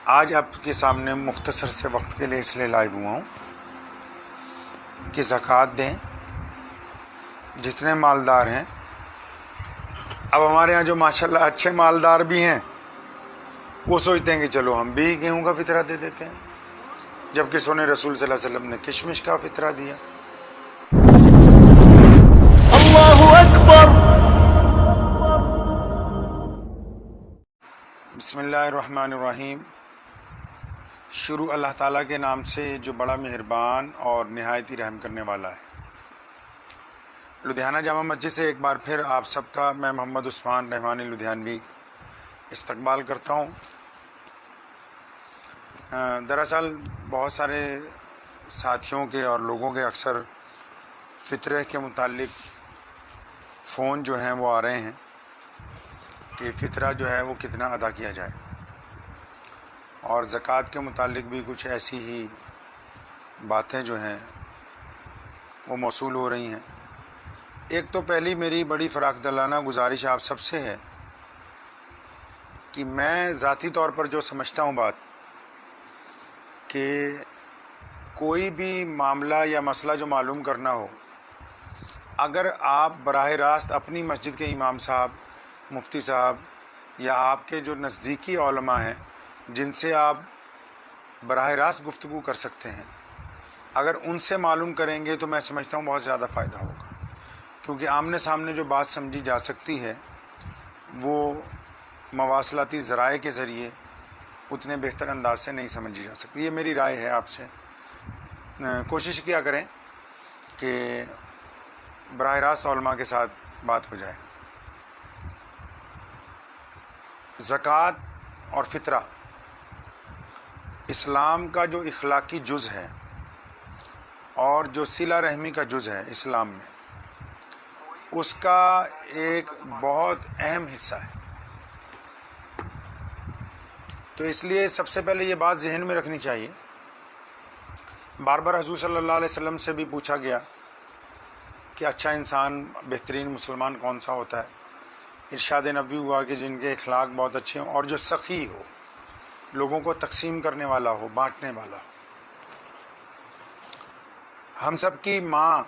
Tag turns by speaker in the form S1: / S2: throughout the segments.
S1: آج آپ کے سامنے مختصر سے وقت کے لیے اس لیے لائیو ہوا ہوں کہ زکوٰۃ دیں جتنے مالدار ہیں۔ اب ہمارے یہاں جو ماشاءاللہ اچھے مالدار بھی ہیں وہ سوچتے ہیں کہ چلو ہم بھی گیہوں کا فطرہ دے دیتے ہیں، جبکہ سونے رسول صلی اللہ علیہ وسلم نے کشمش کا فطرہ دیا۔
S2: اللہ اکبر۔
S1: بسم اللہ الرحمن الرحیم۔ شروع اللہ تعالیٰ کے نام سے جو بڑا مہربان اور نہایت ہی رحم کرنے والا ہے۔ لدھیانہ جامع مسجد سے ایک بار پھر آپ سب کا میں محمد عثمان رحمانی لدھیانوی استقبال کرتا ہوں۔ دراصل بہت سارے ساتھیوں کے اور لوگوں کے اکثر فطرے کے متعلق فون جو ہیں وہ آ رہے ہیں کہ فطرہ جو ہے وہ کتنا ادا کیا جائے، اور زکوٰۃ کے متعلق بھی کچھ ایسی ہی باتیں جو ہیں وہ موصول ہو رہی ہیں۔ ایک تو پہلی میری بڑی فراخ دلانہ گزارش آپ سب سے ہے کہ میں ذاتی طور پر جو سمجھتا ہوں بات کہ کوئی بھی معاملہ یا مسئلہ جو معلوم کرنا ہو، اگر آپ براہ راست اپنی مسجد کے امام صاحب، مفتی صاحب یا آپ کے جو نزدیکی علماء ہیں جن سے آپ براہ راست گفتگو کر سکتے ہیں، اگر ان سے معلوم کریں گے تو میں سمجھتا ہوں بہت زیادہ فائدہ ہوگا، کیونکہ آمنے سامنے جو بات سمجھی جا سکتی ہے وہ مواصلاتی ذرائع کے ذریعے اتنے بہتر انداز سے نہیں سمجھی جا سکتی۔ یہ میری رائے ہے آپ سے۔ کوشش کیا کریں کہ براہ راست علماء کے ساتھ بات ہو جائے۔ زکوٰۃ اور فطرہ اسلام کا جو اخلاقی جز ہے اور جو صلہ رحمی کا جز ہے اسلام میں، اس کا ایک بہت اہم حصہ ہے۔ تو اس لیے سب سے پہلے یہ بات ذہن میں رکھنی چاہیے۔ بار بار حضور صلی اللہ علیہ وسلم سے بھی پوچھا گیا کہ اچھا انسان، بہترین مسلمان کون سا ہوتا ہے؟ ارشاد نبوی ہوا کہ جن کے اخلاق بہت اچھے ہوں اور جو سخی ہو، لوگوں کو تقسیم کرنے والا ہو، بانٹنے والا ہو۔ ہم سب کی ماں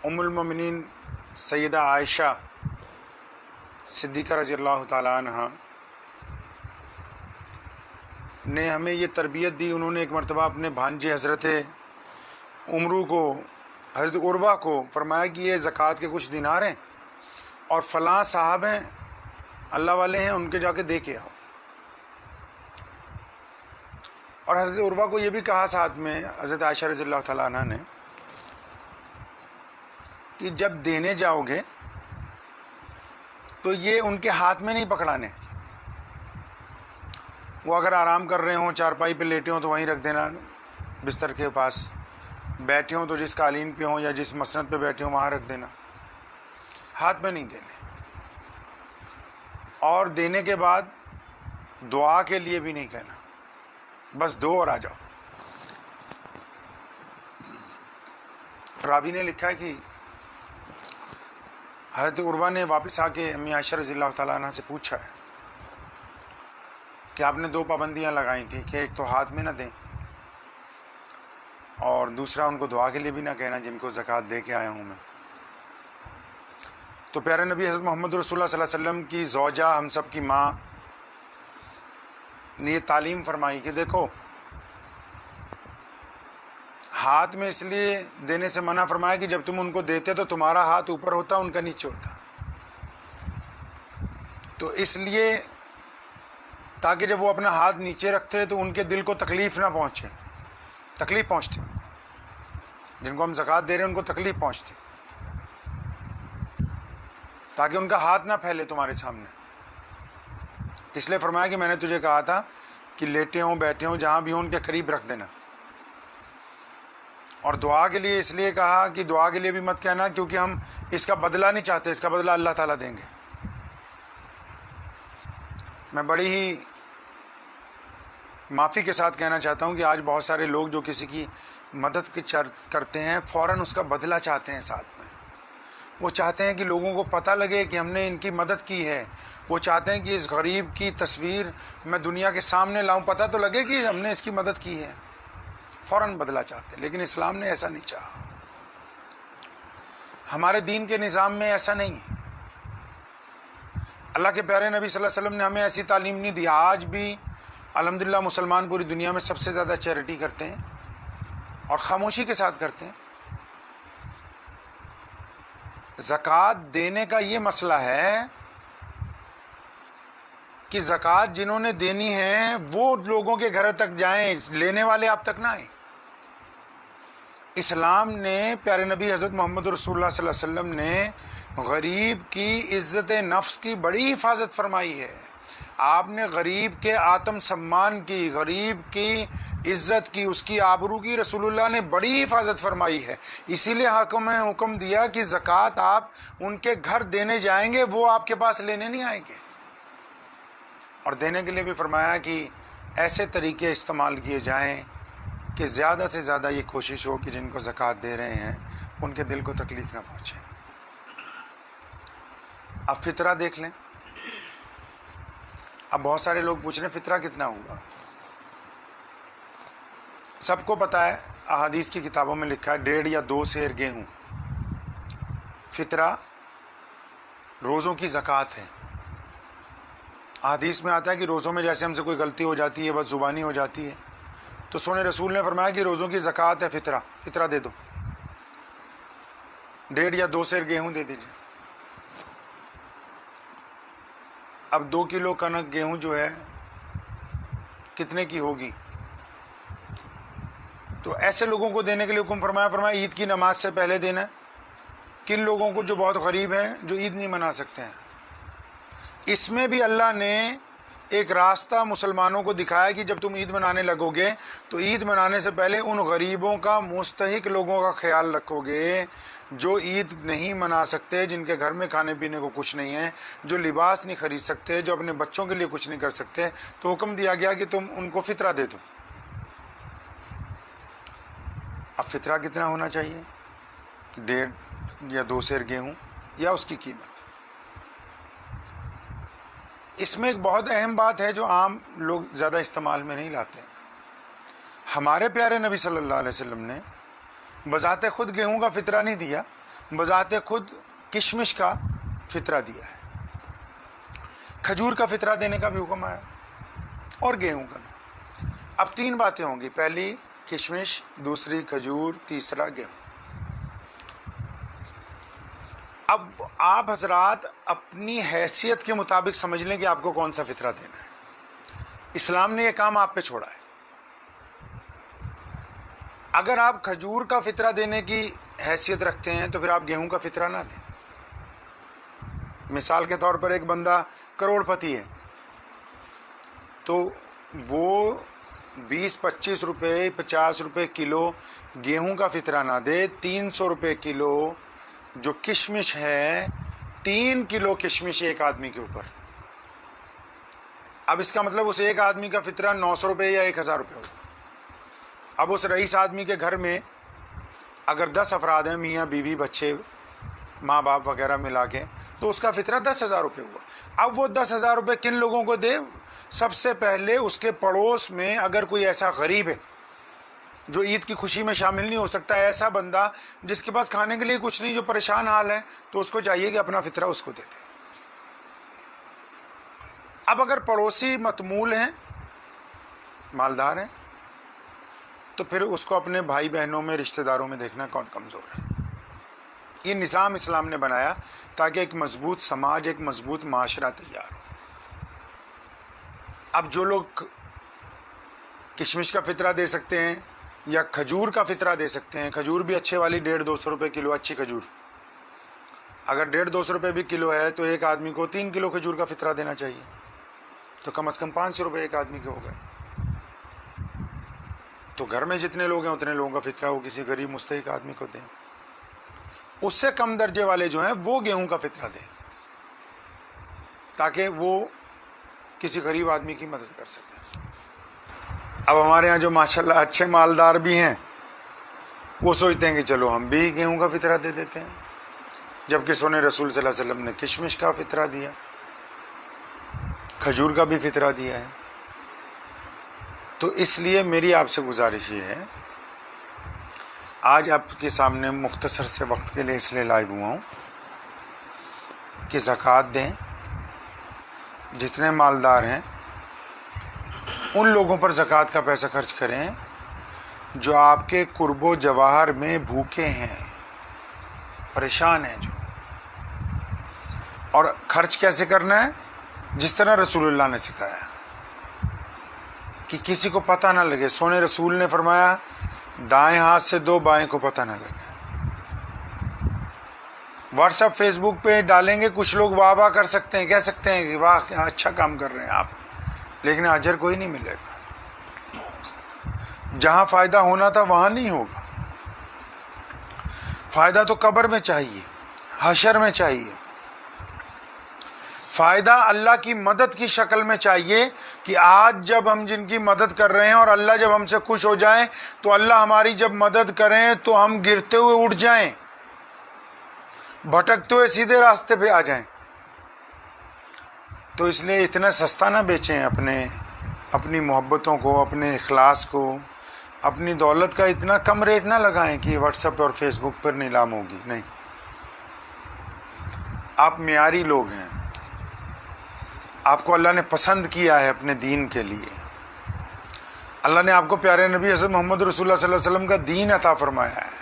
S1: ام المومنین سیدہ عائشہ صدیقہ رضی اللہ تعالیٰ عنہ نے ہمیں یہ تربیت دی۔ انہوں نے ایک مرتبہ اپنے بھانجے حضرت عمرو کو، حضرت عروہ کو فرمایا کہ یہ زکوٰۃ کے کچھ دینار ہیں اور فلاں صاحب ہیں، اللہ والے ہیں، ان کے جا کے دے کے آؤ۔ اور حضرت عروہ کو یہ بھی کہا ساتھ میں حضرت عائشہ رضی اللہ تعالیٰ عنہ نے کہ جب دینے جاؤ گے تو یہ ان کے ہاتھ میں نہیں پکڑانے، وہ اگر آرام کر رہے ہوں، چارپائی پہ لیٹے ہوں تو وہیں رکھ دینا، بستر کے پاس بیٹھے ہوں تو جس قالین پہ ہوں یا جس مسند پہ بیٹھے ہوں وہاں رکھ دینا، ہاتھ میں نہیں دینے۔ اور دینے کے بعد دعا کے لیے بھی نہیں کہنا، بس دو اور آ جاؤ۔ راوی نے لکھا ہے کہ حضرت عروہ نے واپس آ کے امی عائشہ رضی اللہ تعالیٰ عنہ سے پوچھا ہے کہ آپ نے دو پابندیاں لگائی تھیں کہ ایک تو ہاتھ میں نہ دیں اور دوسرا ان کو دعا کے لیے بھی نہ کہنا جن کو زکوٰۃ دے کے آیا ہوں میں۔ تو پیارے نبی حضرت محمد رسول اللہ صلی اللہ علیہ وسلم کی زوجہ، ہم سب کی ماں نے یہ تعلیم فرمائی کہ دیکھو، ہاتھ میں اس لیے دینے سے منع فرمایا کہ جب تم ان کو دیتے تو تمہارا ہاتھ اوپر ہوتا، ان کا نیچے ہوتا، تو اس لیے تاکہ جب وہ اپنا ہاتھ نیچے رکھتے تو ان کے دل کو تکلیف نہ پہنچے، تکلیف پہنچتی، جن کو ہم زکوٰۃ دے رہے ہیں ان کو تکلیف پہنچتی، تاکہ ان کا ہاتھ نہ پھیلے تمہارے سامنے۔ اس لیے فرمایا کہ میں نے تجھے کہا تھا کہ لیٹے ہوں، بیٹھے ہوں، جہاں بھی ہوں ان کے قریب رکھ دینا۔ اور دعا کے لیے اس لیے کہا کہ دعا کے لیے بھی مت کہنا، کیونکہ ہم اس کا بدلہ نہیں چاہتے، اس کا بدلہ اللہ تعالیٰ دیں گے۔ میں بڑی ہی معافی کے ساتھ کہنا چاہتا ہوں کہ آج بہت سارے لوگ جو کسی کی مدد کرتے ہیں فوراً اس کا بدلہ چاہتے ہیں ساتھ میں، وہ چاہتے ہیں کہ لوگوں کو پتہ لگے کہ ہم نے ان کی مدد کی ہے، وہ چاہتے ہیں کہ اس غریب کی تصویر میں دنیا کے سامنے لاؤں، پتہ تو لگے کہ ہم نے اس کی مدد کی ہے، فوراً بدلہ چاہتے ہیں۔ لیکن اسلام نے ایسا نہیں چاہا، ہمارے دین کے نظام میں ایسا نہیں ہے۔ اللہ کے پیارے نبی صلی اللہ علیہ وسلم نے ہمیں ایسی تعلیم نہیں دی۔ آج بھی الحمدللہ مسلمان پوری دنیا میں سب سے زیادہ چیریٹی کرتے ہیں اور خاموشی کے ساتھ کرتے ہیں۔ زکوٰۃ دینے کا یہ مسئلہ ہے کہ زکوٰۃ جنہوں نے دینی ہے وہ لوگوں کے گھر تک جائیں، لینے والے آپ تک نہ آئیں۔ اسلام نے، پیارے نبی حضرت محمد رسول اللہ صلی اللہ علیہ وسلم نے غریب کی عزت نفس کی بڑی حفاظت فرمائی ہے۔ آپ نے غریب کے آتم سمان کی، غریب کی عزت کی، اس کی آبرو کی رسول اللہ نے بڑی حفاظت فرمائی ہے۔ اسی لیے حکم دیا کہ زکوٰۃ آپ ان کے گھر دینے جائیں گے، وہ آپ کے پاس لینے نہیں آئیں گے۔ اور دینے کے لیے بھی فرمایا کہ ایسے طریقے استعمال کیے جائیں کہ زیادہ سے زیادہ یہ کوشش ہو کہ جن کو زکوٰۃ دے رہے ہیں ان کے دل کو تکلیف نہ پہنچے۔ اب فطرہ دیکھ لیں۔ اب بہت سارے لوگ پوچھ رہے ہیں فطرہ کتنا ہوگا؟ سب کو پتہ ہے، احادیث کی کتابوں میں لکھا ہے 1.5 یا 2 سیر گیہوں فطرہ روزوں کی زکوٰۃ ہے۔ احادیث میں آتا ہے کہ روزوں میں جیسے ہم سے کوئی غلطی ہو جاتی ہے، بد زبانی ہو جاتی ہے، تو سونے رسول نے فرمایا کہ روزوں کی زکوٰۃ ہے فطرہ دے دو، 1.5 یا 2 سیر گیہوں دے دیجیے۔ اب 2 کلو کنک گیہوں جو ہے کتنے کی ہوگی؟ تو ایسے لوگوں کو دینے کے لیے حکم فرمایا عید کی نماز سے پہلے دینا ہے۔ کن لوگوں کو؟ جو بہت غریب ہیں، جو عید نہیں منا سکتے ہیں۔ اس میں بھی اللہ نے ایک راستہ مسلمانوں کو دکھایا کہ جب تم عید منانے لگو گے تو عید منانے سے پہلے ان غریبوں کا، مستحق لوگوں کا خیال رکھو گے جو عید نہیں منا سکتے، جن کے گھر میں کھانے پینے کو کچھ نہیں ہے، جو لباس نہیں خرید سکتے، جو اپنے بچوں کے لیے کچھ نہیں کر سکتے۔ تو حکم دیا گیا کہ تم ان کو فطرہ دے دو۔ اب فطرہ کتنا ہونا چاہیے؟ 1.5 یا 2 سیر گیہوں یا اس کی قیمت۔ اس میں ایک بہت اہم بات ہے جو عام لوگ زیادہ استعمال میں نہیں لاتے۔ ہمارے پیارے نبی صلی اللہ علیہ وسلم نے بذات خود گیہوں کا فطرہ نہیں دیا، بذات خود کشمش کا فطرہ دیا ہے۔ کھجور کا فطرہ دینے کا بھی حکم آیا اور گیہوں کا بھی۔ اب 3 باتیں ہوں گی، پہلی کشمش، دوسری کھجور، تیسرا گیہوں۔ اب آپ حضرات اپنی حیثیت کے مطابق سمجھ لیں کہ آپ کو کون سا فطرہ دینا ہے۔ اسلام نے یہ کام آپ پہ چھوڑا ہے۔ اگر آپ کھجور کا فطرہ دینے کی حیثیت رکھتے ہیں تو پھر آپ گیہوں کا فطرہ نہ دیں۔ مثال کے طور پر ایک بندہ کروڑ پتی ہے تو وہ 20-25 روپے 50 روپے کلو گیہوں کا فطرہ نہ دے، 300 روپے کلو جو کشمش ہے، 3 کلو کشمش ایک آدمی کے اوپر۔ اب اس کا مطلب اس ایک آدمی کا فطرہ 900 روپے یا 1000 روپے ہوگا۔ اب اس رئیس آدمی کے گھر میں اگر 10 افراد ہیں، میاں بیوی بچے ماں باپ وغیرہ ملا کے، تو اس کا فطرہ 10,000 روپے ہوا۔ اب وہ 10,000 روپے کن لوگوں کو دے؟ سب سے پہلے اس کے پڑوس میں اگر کوئی ایسا غریب ہے جو عید کی خوشی میں شامل نہیں ہو سکتا، ایسا بندہ جس کے پاس کھانے کے لیے کچھ نہیں، جو پریشان حال ہے، تو اس کو چاہیے کہ اپنا فطرہ اس کو دے دے۔ اب اگر پڑوسی متمول ہیں، مالدار ہیں، تو پھر اس کو اپنے بھائی بہنوں میں، رشتہ داروں میں دیکھنا کون کمزور ہے۔ یہ نظام اسلام نے بنایا تاکہ ایک مضبوط سماج، ایک مضبوط معاشرہ تیار ہو۔ اب جو لوگ کشمش کا فطرہ دے سکتے ہیں یا کھجور کا فطرہ دے سکتے ہیں، کھجور بھی اچھے والی 150-200 روپے کلو، اچھی کھجور اگر 150-200 روپے بھی کلو ہے تو ایک آدمی کو 3 کلو کھجور کا فطرہ دینا چاہیے، تو کم از کم 500 روپے ایک آدمی کے ہو گئے۔ تو گھر میں جتنے لوگ ہیں اتنے لوگوں کا فطرہ وہ کسی غریب مستحق آدمی کو دیں۔ اس سے کم درجے والے جو ہیں وہ گیہوں کا فطرہ دیں تاکہ وہ کسی غریب آدمی کی مدد کر سکیں۔ اب ہمارے یہاں جو ماشاءاللہ اچھے مالدار بھی ہیں وہ سوچتے ہیں کہ چلو ہم بھی گیہوں کا فطرہ دے دیتے ہیں، جبکہ سونے رسول صلی اللہ علیہ وسلم نے کشمش کا فطرہ دیا، کھجور کا بھی فطرہ دیا ہے۔ تو اس لیے میری آپ سے گزارش یہ ہے، آج آپ کے سامنے مختصر سے وقت کے لیے اس لیے لائیو ہوا ہوں کہ زکوٰۃ دیں، جتنے مالدار ہیں ان لوگوں پر زکوٰۃ کا پیسہ خرچ کریں جو آپ کے قرب و جواہر میں بھوکے ہیں، پریشان ہیں جو۔ اور خرچ کیسے کرنا ہے؟ جس طرح رسول اللہ نے سکھایا کہ کسی کو پتہ نہ لگے۔ سونے رسول نے فرمایا دائیں ہاتھ سے دو، بائیں کو پتہ نہ لگے۔ واٹس ایپ فیس بک پہ ڈالیں گے، کچھ لوگ واہ واہ کر سکتے ہیں، کہہ سکتے ہیں کہ واہ کیا اچھا کام کر رہے ہیں آپ، لیکن اجر کوئی نہیں ملے گا۔ جہاں فائدہ ہونا تھا وہاں نہیں ہوگا۔ فائدہ تو قبر میں چاہیے، حشر میں چاہیے۔ فائدہ اللہ کی مدد کی شکل میں چاہیے کہ آج جب ہم جن کی مدد کر رہے ہیں اور اللہ جب ہم سے خوش ہو جائیں تو اللہ ہماری جب مدد کریں تو ہم گرتے ہوئے اٹھ جائیں، بھٹکتے ہوئے سیدھے راستے پہ آ جائیں۔ تو اس لیے اتنا سستا نہ بیچیں اپنی محبتوں کو، اپنے اخلاص کو، اپنی دولت کا اتنا کم ریٹ نہ لگائیں کہ واٹس ایپ اور فیس بک پر نیلام ہوگی۔ نہیں، آپ معیاری لوگ ہیں، آپ کو اللہ نے پسند کیا ہے اپنے دین کے لیے۔ اللہ نے آپ کو پیارے نبی حضرت محمد رسول اللہ صلی اللہ علیہ وسلم کا دین عطا فرمایا ہے۔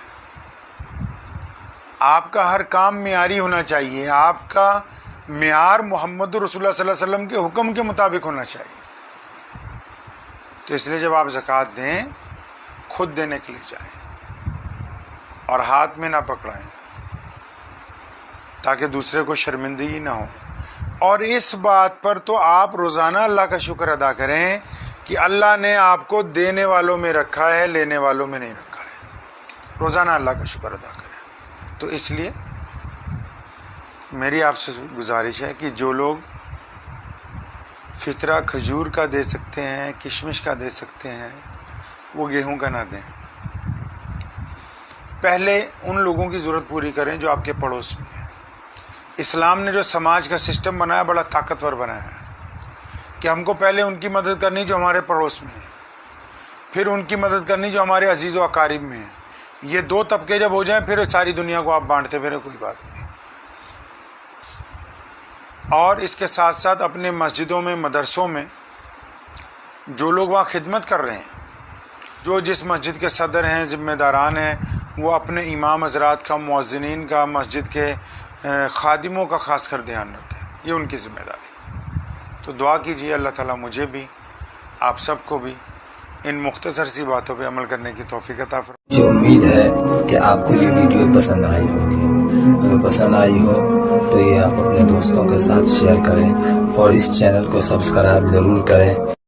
S1: آپ کا ہر کام معیاری ہونا چاہیے، آپ کا معیار محمد رسول اللہ صلی اللہ علیہ وسلم کے حکم کے مطابق ہونا چاہیے۔ تو اس لیے جب آپ زکوٰۃ دیں، خود دینے کے لیے جائیں اور ہاتھ میں نہ پکڑائیں تاکہ دوسرے کو شرمندگی نہ ہو۔ اور اس بات پر تو آپ روزانہ اللہ کا شکر ادا کریں کہ اللہ نے آپ کو دینے والوں میں رکھا ہے، لینے والوں میں نہیں رکھا ہے۔ روزانہ اللہ کا شکر ادا کریں۔ تو اس لیے میری آپ سے گزارش ہے کہ جو لوگ فطرہ کھجور کا دے سکتے ہیں، کشمش کا دے سکتے ہیں، وہ گیہوں کا نہ دیں۔ پہلے ان لوگوں کی ضرورت پوری کریں جو آپ کے پڑوس میں ہیں۔ اسلام نے جو سماج کا سسٹم بنایا بڑا طاقتور بنایا ہے کہ ہم کو پہلے ان کی مدد کرنی جو ہمارے پڑوس میں ہیں، پھر ان کی مدد کرنی جو ہمارے عزیز و اقارب میں ہیں۔ یہ دو طبقے جب ہو جائیں پھر ساری دنیا کو آپ بانٹتے پھرے، کوئی بات نہیں۔ اور اس کے ساتھ ساتھ اپنے مسجدوں میں، مدرسوں میں جو لوگ وہاں خدمت کر رہے ہیں، جو جس مسجد کے صدر ہیں، ذمہ داران ہیں، وہ اپنے امام حضرات کا، مؤذنین کا، مسجد کے خادموں کا خاص کر دھیان رکھیں۔ یہ ان کی ذمہ داری۔ تو دعا کیجیے اللہ تعالیٰ مجھے بھی، آپ سب کو بھی ان مختصر سی باتوں پہ عمل کرنے کی توفیق عطا فرمائے۔
S3: مجھے امید ہے کہ آپ کو یہ ویڈیو پسند آئی ہوگی۔ اگر پسند آئی ہو تو یہ آپ اپنے دوستوں کے ساتھ شیئر کریں اور اس چینل کو سبسکرائب ضرور کریں۔